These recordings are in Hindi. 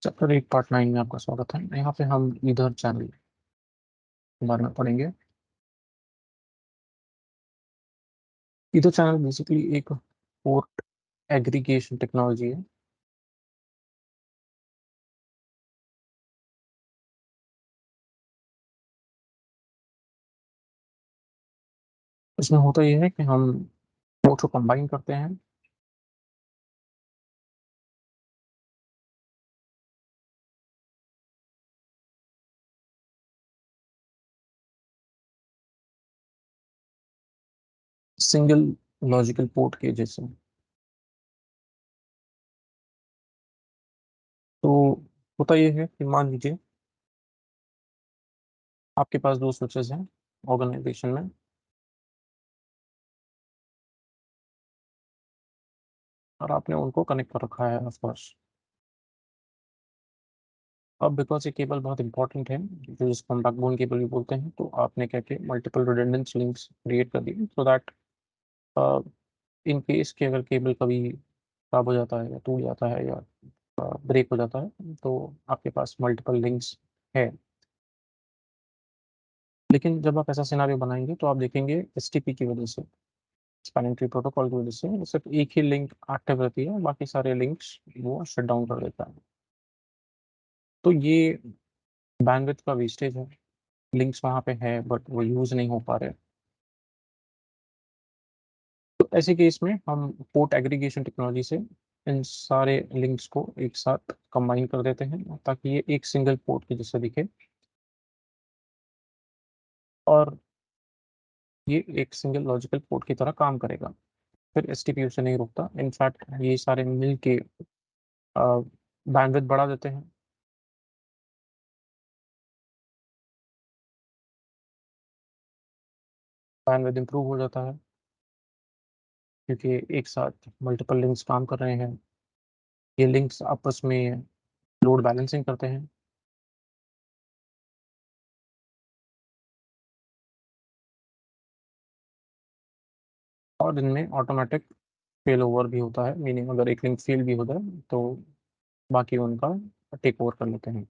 चैप्टर 8 पार्ट 9 में आपका स्वागत है। यहाँ पे हम ईथर चैनल के बारे में पढ़ेंगे। ईथर चैनल बेसिकली एक पोर्ट एग्रीगेशन टेक्नोलॉजी है। इसमें होता यह है कि हम पोर्ट को कंबाइन करते हैं। सिंगल लॉजिकल पोर्ट के जैसे। तो होता यह है कि मान लीजिए आपके पास दो स्विचेस हैं ऑर्गेनाइजेशन में। और आपने उनको कनेक्ट कर रखा है ऑफकोर्स। अब बिकॉज ये केबल बहुत इंपॉर्टेंट है, जो जिसको हम बैकबोन केबल भी बोलते हैं, तो आपने क्या कि मल्टीपल रिडंडेंट लिंक्स क्रिएट कर दिए सो दैट इन केस कि अगर केबल कभी खराब हो जाता है या टूट जाता है या ब्रेक हो जाता है तो आपके पास मल्टीपल लिंक्स है। लेकिन जब आप ऐसा सिनारियो बनाएंगे तो आप देखेंगे एसटीपी की वजह से, स्पैनिंग ट्री प्रोटोकॉल की वजह से सिर्फ एक ही लिंक एक्टिव रहती है, बाकी सारे लिंक्स वो शट डाउन कर देता है। तो ये बैंडविड्थ का वेस्टेज है। लिंक्स वहाँ पे है बट वो यूज नहीं हो पा रहे। तो ऐसे केस में हम पोर्ट एग्रीगेशन टेक्नोलॉजी से इन सारे लिंक्स को एक साथ कंबाइन कर देते हैं ताकि ये एक सिंगल पोर्ट के जैसे दिखे। और ये एक सिंगल लॉजिकल पोर्ट की तरह काम करेगा। फिर एसटीपीयू से नहीं रुकता, इनफैक्ट ये सारे मिल के बैंडविड्थ बढ़ा देते हैं। बैंडविड्थ इंप्रूव हो जाता है क्योंकि एक साथ मल्टीपल लिंक्स काम कर रहे हैं। ये लिंक्स आपस में लोड बैलेंसिंग करते हैं। और इनमें ऑटोमेटिक फेल ओवर भी होता है, मीनिंग अगर एक लिंक फेल भी हो जाए तो बाकी उनका टेक ओवर कर लेते हैं।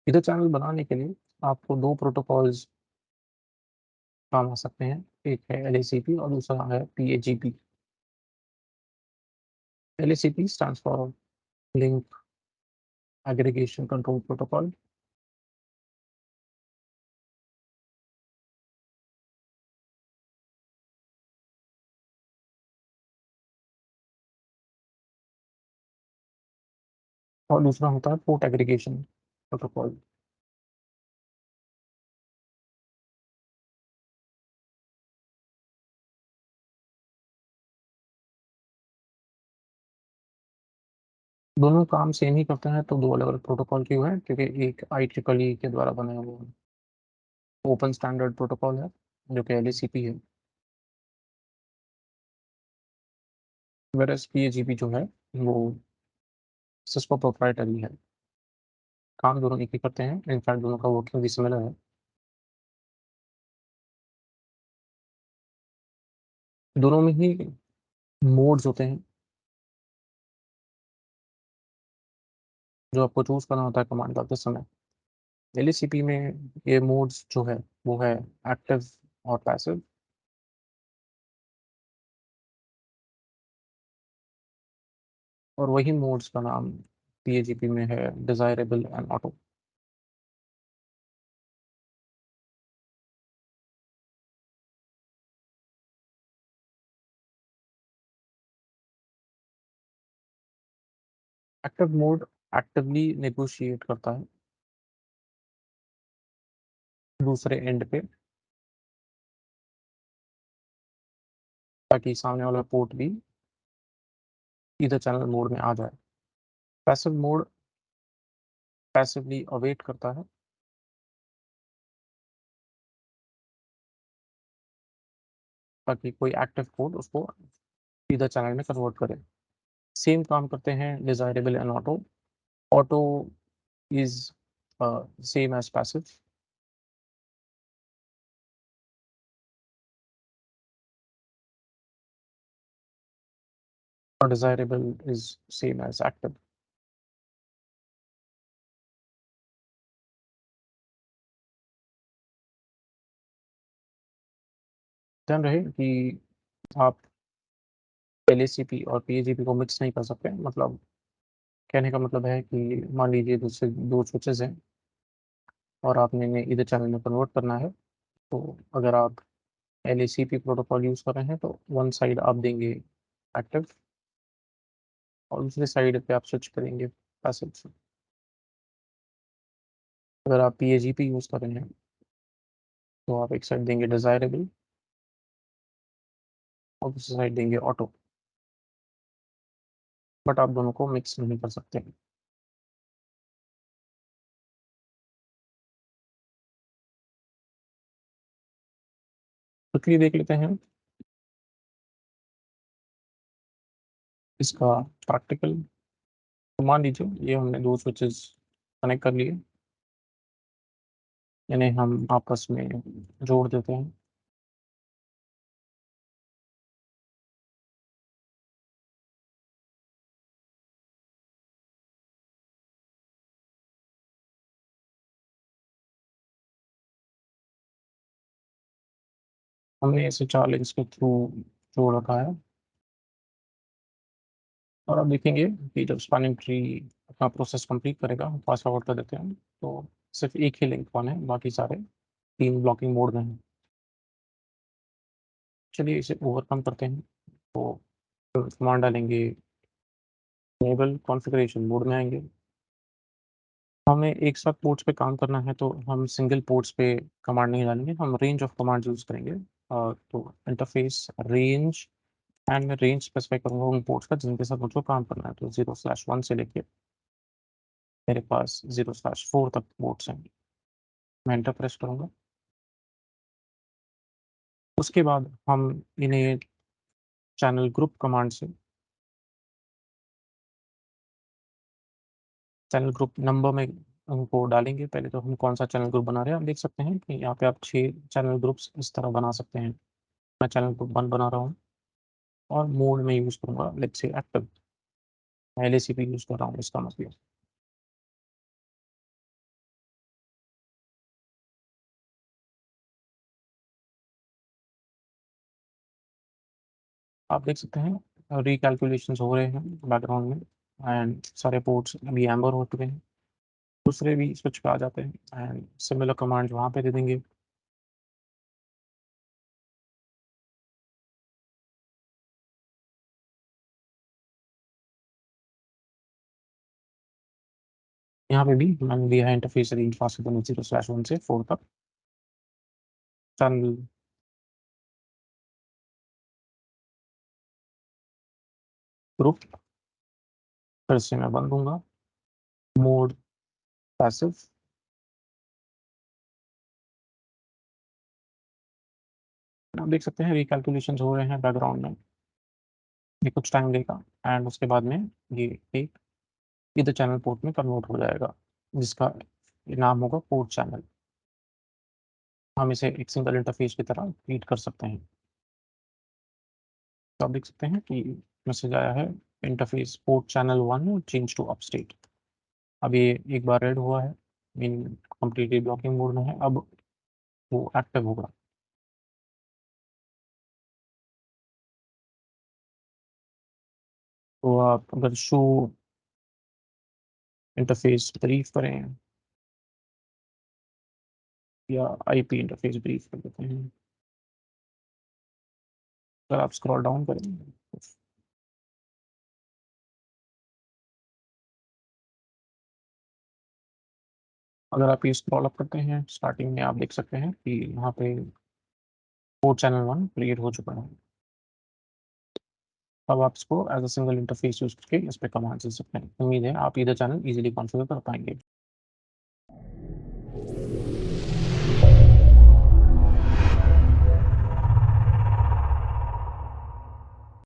इधर चैनल बनाने के लिए आपको दो प्रोटोकॉल्स काम आ सकते हैं। एक है LACP और दूसरा है PAGP। LACP stands for link aggregation control protocol. और दूसरा होता है पोर्ट एग्रीगेशन प्रोटोकॉल। दोनों काम सेम ही करते हैं, तो दो अलग अलग प्रोटोकॉल क्यों है? क्योंकि एक IEEE के द्वारा बनाया हुआ ओपन स्टैंडर्ड प्रोटोकॉल है जो कि LACP है। वेरएस PAGP जो है वो सिस्को प्रोप्राइटरी है। काम दोनों एक ही करते हैं, इनफैक्ट दोनों का वर्किंग भी सिमिलर है। दोनों में ही मोड्स होते हैं जो आपको चूज करना होता है कमांड करते समय। LACP में ये मोड्स जो है वो है एक्टिव और पैसिव। और वही मोड्स का नाम PAGP में है desirable and auto. Active mode actively negotiate करता है दूसरे एंड पे ताकि सामने वाला पोर्ट भी इधर चैनल मोड में आ जाए। पैसिव मोड पैसिवली अवेट करता है ताकि कोई एक्टिव कोड उसको इधर चैनल में कन्वर्ट करे। सेम काम करते हैं desirable and auto. Auto is same as passive. और desirable is same as active। ध्यान रहे कि आप LACP और PAGP को मिक्स नहीं कर सकते। मतलब कहने का मतलब है कि मान लीजिए दूसरे दो स्विचेस हैं और आपने इन्हें इधर चैनल में कन्वर्ट करना है, तो अगर आप LACP प्रोटोकॉल यूज़ कर रहे हैं तो वन साइड आप देंगे एक्टिव और दूसरी साइड पे आप स्विच करेंगे पैसिव से। अगर आप PAGP यूज़ कर रहे हैं तो आप एक साइड देंगे डिज़ायरेबल और दूसरी साइड देंगे ऑटो, बट आप दोनों को मिक्स नहीं कर सकते। क्विकली देख लेते हैं इसका प्रैक्टिकल। तो मान लीजिए ये हमने दो स्विचेस कनेक्ट कर लिए, इन्हें हम आपस में जोड़ देते हैं। हमने इसे 4 लिंक्स के थ्रू जोड़ रखा है और अब देखेंगे कि जब स्पैनिंग ट्री अपना प्रोसेस कंप्लीट करेगा, फास्ट फॉरवर्ड कर देते हैं, तो सिर्फ एक ही लिंक वन है, बाकी सारे तीन ब्लॉकिंग मोड में हैं। चलिए इसे ओवरकम करते हैं। तो कमांड डालेंगे, इनेबल कॉन्फ़िगरेशन मोड में आएंगे। हमें एक साथ पोर्ट्स पे काम करना है तो हम सिंगल पोर्ट्स पे कमांड नहीं डालेंगे, हम रेंज ऑफ कमांड यूज़ करेंगे। तो इंटरफेस रेंज, एंड मैं रेंज स्पेसिफाई करूंगा उन पोर्ट्स का जिनके साथ मुझको काम करना है। तो 0/1 से लेके मेरे पास 0/4 तक पोर्ट्स हैं। मैं एंटर प्रेस करूंगा। उसके बाद हम इन्हें चैनल ग्रुप कमांड से चैनल ग्रुप नंबर में उनको डालेंगे। पहले तो हम कौन सा चैनल ग्रुप बना रहे हैं, आप देख सकते हैं कि यहाँ पे आप 6 चैनल ग्रुप्स इस तरह बना सकते हैं। मैं चैनल ग्रुप 1 बना रहा हूँ और मोड में यूज़ करूंगा लेट्स से एक्टिव। मैं LACP यूज़ कर रहा हूँ इसका मतलब। आप देख सकते हैं रिकैलकुलेशन हो रहे हैं बैकग्राउंड में एंड सारे पोर्ट्स अभी एम्बर हो चुके हैं। दूसरे भी स्विच पे आ जाते हैं एंड सिमिलर कमांड वहाँ पे दे देंगे। यहाँ पे भी मैंने दिया है इंटरफेस रेंज फास्ट 0/1 से 4 तक। चैनल ग्रुप फिर से मैं बंद दूंगा, मोड पैसिव। आप देख सकते हैं रिकैलकुलेशन हो रहे हैं बैकग्राउंड में, ये कुछ टाइम लेगा एंड उसके बाद में ये एक इधर चैनल पोर्ट में कन्वर्ट हो जाएगा जिसका नाम होगा पोर्ट चैनल। हम इसे एक सिंगल इंटरफेस की तरह ट्रीट कर सकते हैं। तो आप देख सकते हैं कि मैसेज आया है, interface port channel 1 change to upstate. अब ये एक बार रेड हुआ है, मीन कंप्लीटली ब्लॉकिंग मोड में है, अब वो एक्टिव होगा। तो आप अगर शो इंटरफेस ब्रीफ करें या IP इंटरफेस ब्रीफ कर देते हैं, अगर आप स्क्रॉल डाउन करें, अगर आप ये स्क्रॉल अप करते हैं स्टार्टिंग में आप देख सकते हैं कि यहाँ पे पोर्ट चैनल 1 क्रिएट हो चुका है। अब आप इसको as a single interface use करके इस पे कमांड दे सकते हैं। उम्मीद है आप इधर चैनल इजीली कॉन्फ़िगर कर पाएंगे।